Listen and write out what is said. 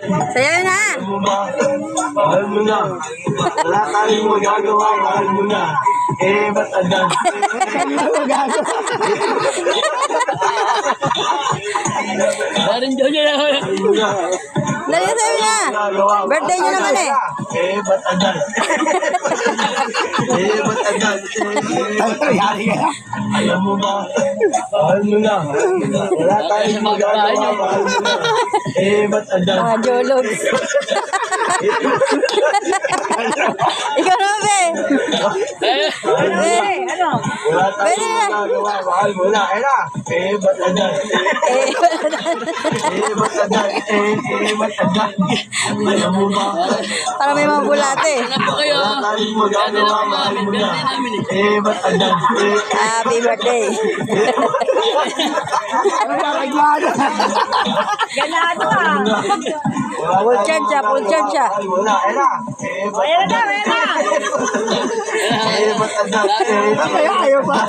Sayaw na. Mahal mo na. Wala tayong magagawa, mahal mo na. Eh, ba't agad? Darin daw niya. Mahal mo na. Dali na sayaw na. Birthday niyo naman eh. Eh, ba't agad? Eh, ba't agad? Alam mo ba? Mahal mo na. Wala tayong magagawa, mahal mo na. Eh, ba't agad? Mga jologs. Ikaw naman, be. Ano? Wala Pwede tayong na. magagawa, mahal mo na. Eh, ba't agad? Eh, Eh, ba't agad? Eh, ba't agad? Alam mo ba? para may mga bulate. Ano po kayo? Wala tayong magagawa, mahal mo na. Eh, ba't agad? Happy birthday. Ganado ah. Full charge siya, full charge siya. Mahal mo na. Eh, ba't agad? Eh, ba't agad? Ayaw pa.